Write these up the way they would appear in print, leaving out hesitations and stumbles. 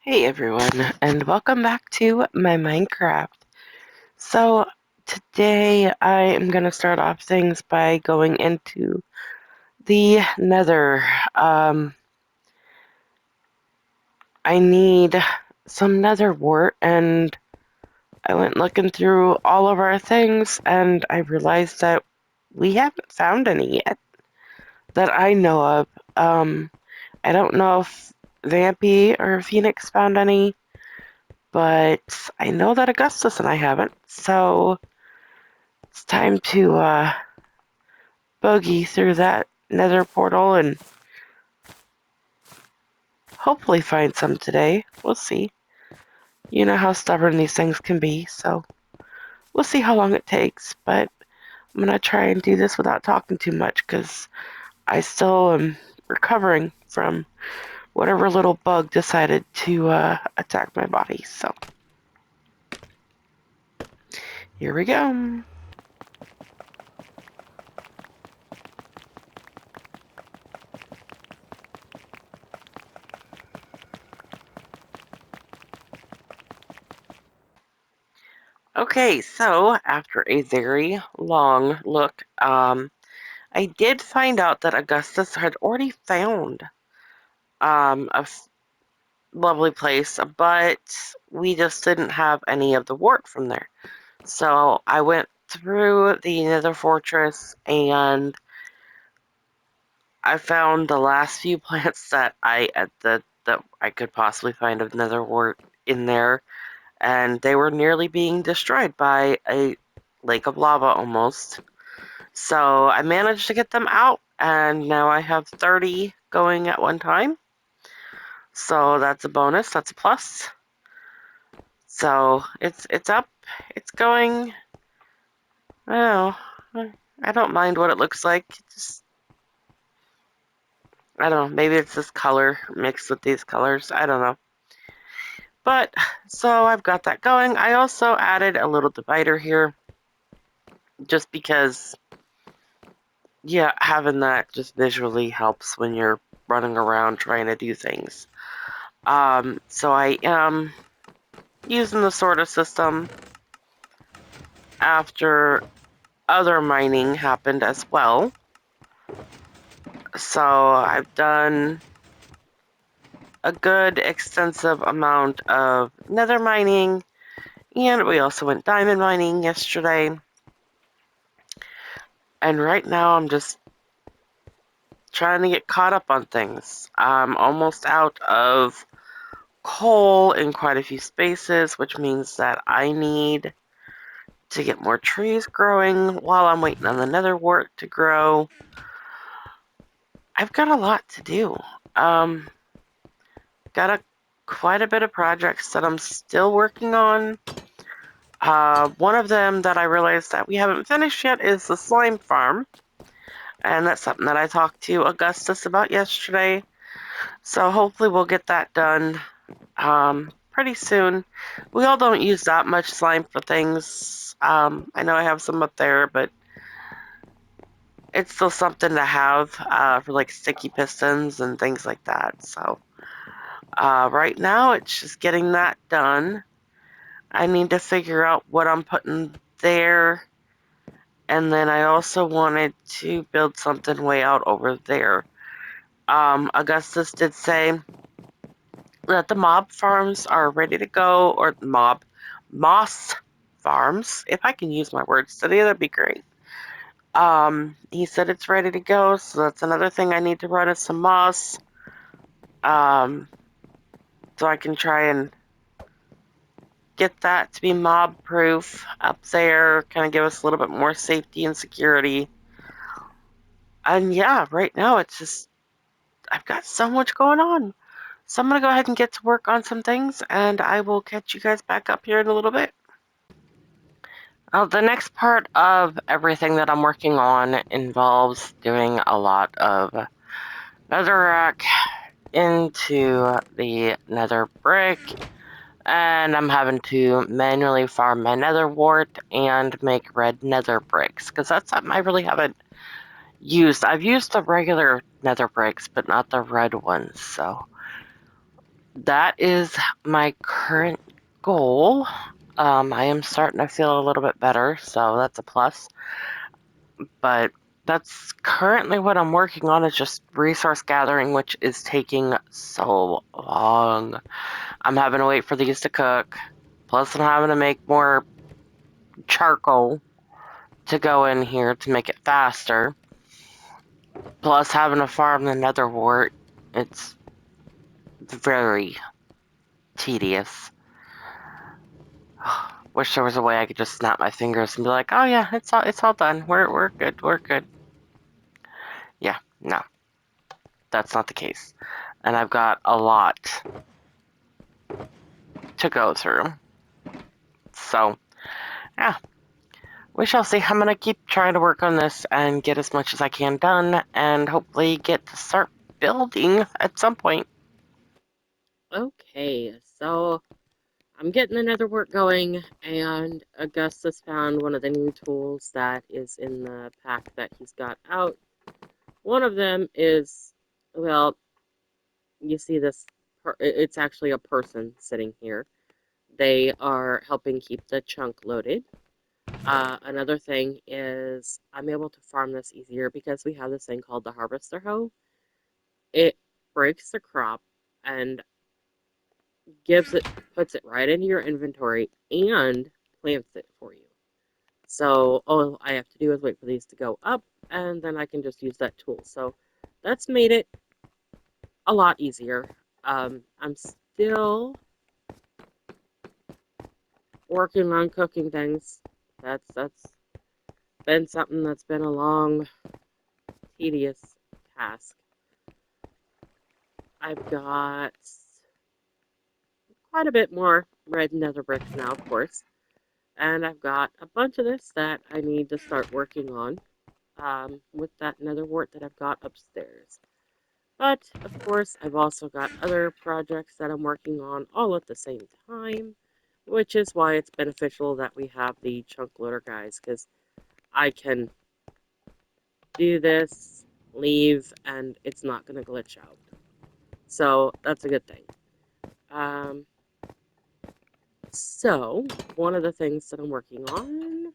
Hey everyone, and welcome back to my Minecraft. So, today I am going to start off things by going into the Nether. Um, I need some Nether wart, and I went looking through all of our things, and I realized that we haven't found any yet that I know of. Um, I don't know if Vampy or Phoenix found any, but I know that Augustus and I haven't, so it's time to bogey through that nether portal and hopefully find some today. We'll see. You know how stubborn these things can be, so we'll see how long it takes, but I'm gonna try and do this without talking too much because I still am recovering from whatever little bug decided to attack my body, so here we go. Okay, so after a very long look, I did find out that Augustus had already found a lovely place, but we just didn't have any of the wart from there. So I went through the Nether Fortress and I found the last few plants that I could possibly find of Nether wart in there, and they were nearly being destroyed by a lake of lava almost. So I managed to get them out, and now I have 30 going at one time. So that's a bonus, that's a plus. So it's up, it's going. Oh, I don't mind what it looks like. Just I don't know. Maybe it's this color mixed with these colors. I don't know. But so I've got that going. I also added a little divider here, just because yeah, having that just visually helps when you're running around trying to do things. So I am using the sorter system after other mining happened as well. So I've done a good extensive amount of nether mining, and we also went diamond mining yesterday. And right now I'm just trying to get caught up on things. I'm almost out of coal in quite a few spaces, which means that I need to get more trees growing while I'm waiting on the nether wart to grow. I've got a lot to do. Um, got quite a bit of projects that I'm still working on. One of them that I realized that we haven't finished yet is the slime farm, and that's something that I talked to Augustus about yesterday. So hopefully we'll get that done pretty soon. We all don't use that much slime for things. I know I have some up there, but it's still something to have for like sticky pistons and things like that. So right now it's just getting that done. I need to figure out what I'm putting there, and then I also wanted to build something way out over there. Augustus did say that the mob farms are ready to go, or moss farms, if I can use my words today, that'd be great. He said it's ready to go, so that's another thing I need to run is some moss. Um, so I can try and get that to be mob proof up there, kind of give us a little bit more safety and security. And yeah, right now it's just, I've got so much going on. So I'm gonna go ahead and get to work on some things, and I will catch you guys back up here in a little bit. The next part of everything that I'm working on involves doing a lot of netherrack into the nether brick, and I'm having to manually farm my nether wart and make red nether bricks, because that's something I really haven't used. I've used the regular nether bricks, but not the red ones, so that is my current goal. I am starting to feel a little bit better, so that's a plus. But that's currently what I'm working on, is just resource gathering, which is taking so long. I'm having to wait for these to cook. Plus, I'm having to make more charcoal to go in here to make it faster. Plus, having to farm the nether wart. It's very tedious. Wish there was a way I could just snap my fingers and be like, "Oh yeah, it's all done. We're good. We're good." Yeah, no, that's not the case. And I've got a lot to go through. So, yeah, we shall see. I'm gonna keep trying to work on this and get as much as I can done, and hopefully get to start building at some point. Okay, so I'm getting another work going, and Augustus found one of the new tools that is in the pack that he's got out. One of them is, well, you see this, it's actually a person sitting here. They are helping keep the chunk loaded. Another thing is I'm able to farm this easier because we have this thing called the harvester hoe. It breaks the crop and puts it right into your inventory and plants it for you. So all I have to do is wait for these to go up, and then I can just use that tool. So that's made it a lot easier. I'm still working on cooking things. That's been something that's been a long, tedious task. I've got quite a bit more red nether bricks now, of course, and I've got a bunch of this that I need to start working on with that nether wart that I've got upstairs. But, of course, I've also got other projects that I'm working on all at the same time, which is why it's beneficial that we have the chunk loader guys, because I can do this, leave, and it's not going to glitch out. So, that's a good thing. Um, so, one of the things that I'm working on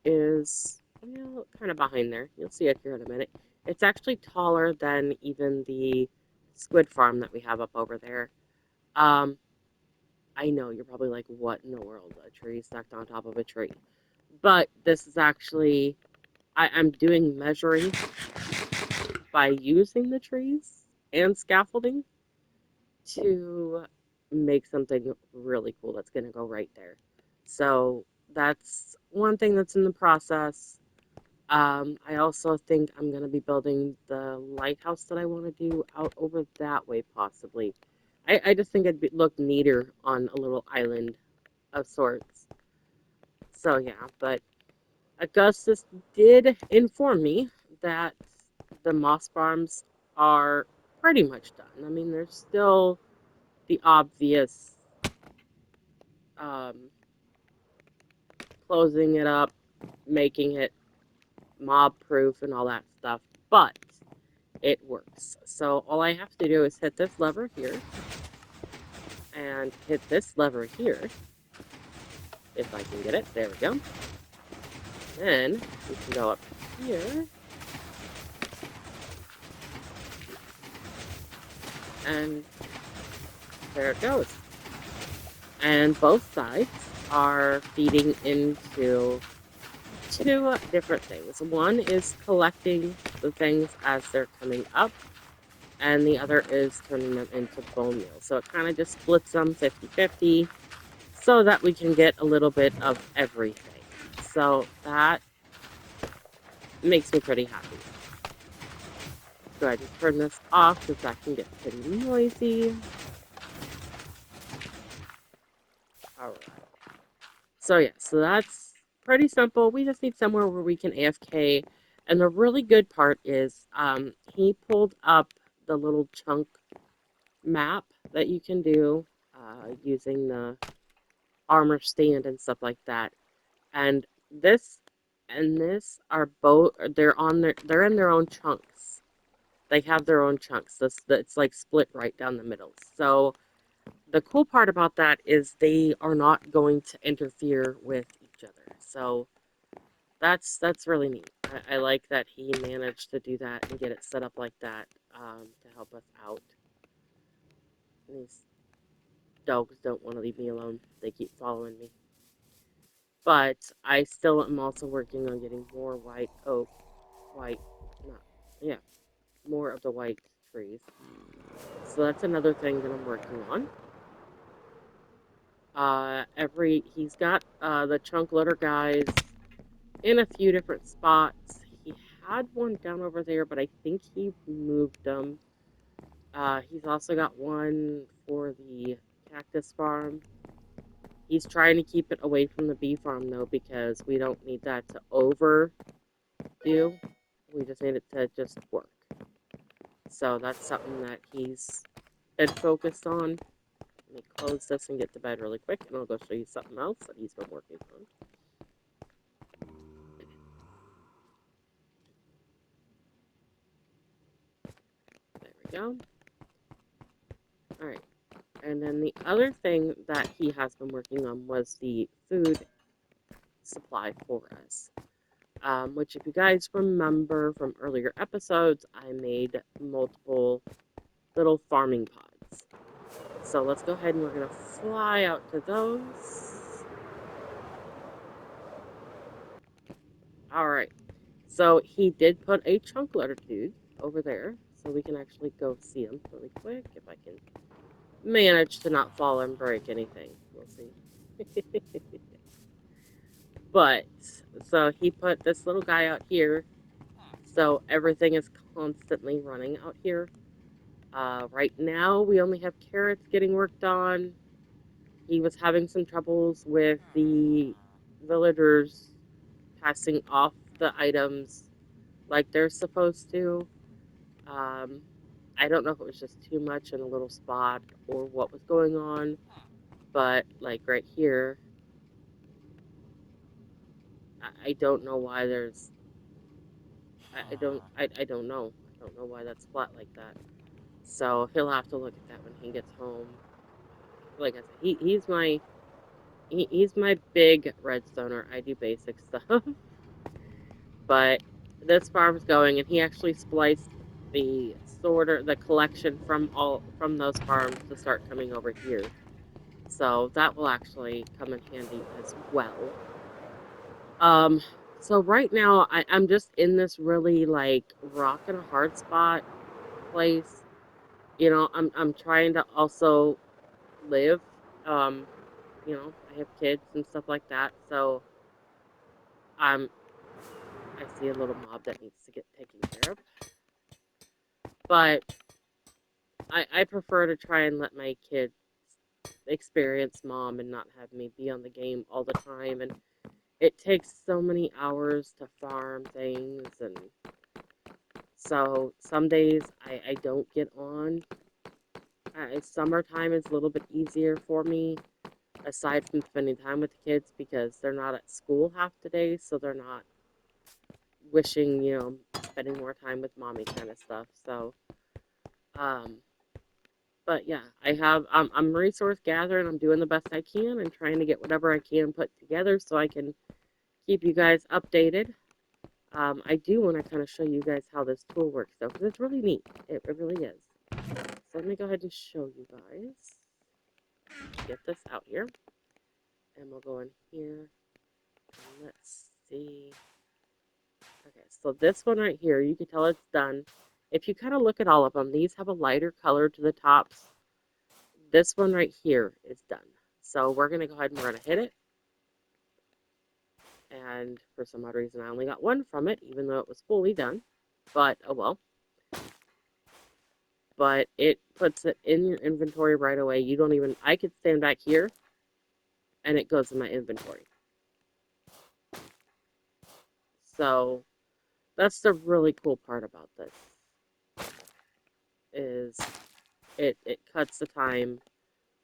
is, well, kind of behind there. You'll see it here in a minute. It's actually taller than even the squid farm that we have up over there. Um, I know you're probably like, what in the world? A tree stacked on top of a tree. But this is actually, I'm doing measuring by using the trees and scaffolding to make something really cool that's going to go right there. So that's one thing that's in the process. I also think I'm going to be building the lighthouse that I want to do out over that way, possibly. I just think it'd look neater on a little island of sorts. So, yeah, but Augustus did inform me that the moss farms are pretty much done. I mean, there's still the obvious um, closing it up, making it mob proof, and all that stuff, but it works. So all I have to do is hit this lever here and hit this lever here, if I can get it. There we go. Then we can go up here and there it goes. And both sides are feeding into two different things. One is collecting the things as they're coming up, and the other is turning them into bone meal. So it kind of just splits them 50-50 so that we can get a little bit of everything. So that makes me pretty happy. Go ahead and turn this off because that can get pretty noisy. Alright. So yeah, so that's pretty simple. We just need somewhere where we can AFK. And the really good part is he pulled up the little chunk map that you can do using the armor stand and stuff like that. And this are both they're in their own chunks They have their own chunks. It's like split right down the middle. So the cool part about that is they are not going to interfere with each other. So that's really neat. I like that he managed to do that and get it set up like that to help us out. And these dogs don't want to leave me alone. They keep following me. But I still am also working on getting more white oak, white, not, yeah, more of the white trees. So that's another thing that I'm working on. He's got the chunk litter guys in a few different spots. He had one down over there, but I think he moved them. He's also got one for the cactus farm. He's trying to keep it away from the bee farm though, because we don't need that to overdo. We just need it to just work. So that's something that he's been focused on. Let me close this and get to bed really quick, and I'll go show you something else that he's been working on. There we go. All right. And then the other thing that he has been working on was the food supply for us. Which, if you guys remember from earlier episodes, I made multiple little farming pods. So let's go ahead and we're going to fly out to those. All right. So he did put a chunk litter dude over there, so we can actually go see him really quick if I can manage to not fall and break anything. We'll see. But so he put this little guy out here, so everything is constantly running out here. Right now, we only have carrots getting worked on. He was having some troubles with the villagers passing off the items like they're supposed to. Um, I don't know if it was just too much in a little spot or what was going on, but like right here, I don't know why there's. I don't know. I don't know why that's flat like that. So he'll have to look at that when he gets home. Like I said, he's my big redstoner. I do basic stuff, but this farm's going, and he actually spliced the collection from those farms to start coming over here. So that will actually come in handy as well. Um, so right now I'm just in this really like rock and a hard spot place. I'm trying to also live. Um, I have kids and stuff like that, so I'm I see a little mob that needs to get taken care of. But I prefer to try and let my kids experience mom and not have me be on the game all the time. And it takes so many hours to farm things, and so some days I don't get on. Summertime is a little bit easier for me, aside from spending time with the kids because they're not at school half the day, so they're not wishing, spending more time with mommy kind of stuff. So, um, but yeah, I'm resource gathering. I'm doing the best I can and trying to get whatever I can put together so I can keep you guys updated. I do want to kind of show you guys how this tool works though, because it's really neat. It really is. So let me go ahead and show you guys. Get this out here, and we'll go in here. And let's see. Okay, so this one right here, you can tell it's done. If you kind of look at all of them, these have a lighter color to the tops. This one right here is done. So we're going to go ahead and we're going to hit it. And for some odd reason, I only got one from it, even though it was fully done. But, oh well. But it puts it in your inventory right away. You don't even, I could stand back here, and it goes in my inventory. So that's the really cool part about this, is it cuts the time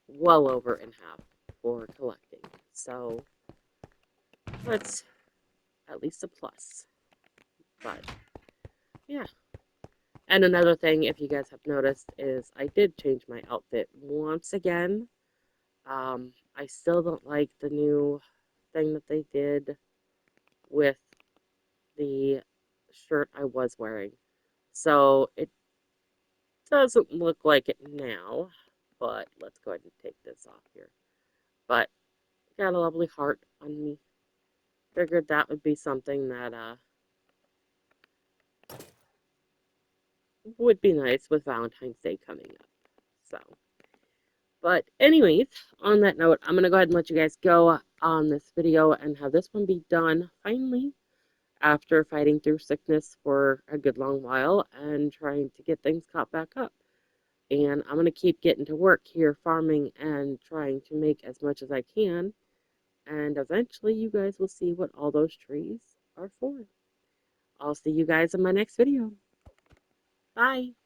well over in half for collecting. So that's at least a plus. But yeah. And another thing, if you guys have noticed, is I did change my outfit once again. I still don't like the new thing that they did with the shirt I was wearing. So it doesn't look like it now, but let's go ahead and take this off here. But got a lovely heart on me. Figured that would be something that would be nice with Valentine's Day coming up. So, but anyways, on that note, I'm gonna go ahead and let you guys go on this video and have this one be done finally after fighting through sickness for a good long while and trying to get things caught back up. And I'm gonna keep getting to work here farming and trying to make as much as I can. And eventually you guys will see what all those trees are for. I'll see you guys in my next video. Bye.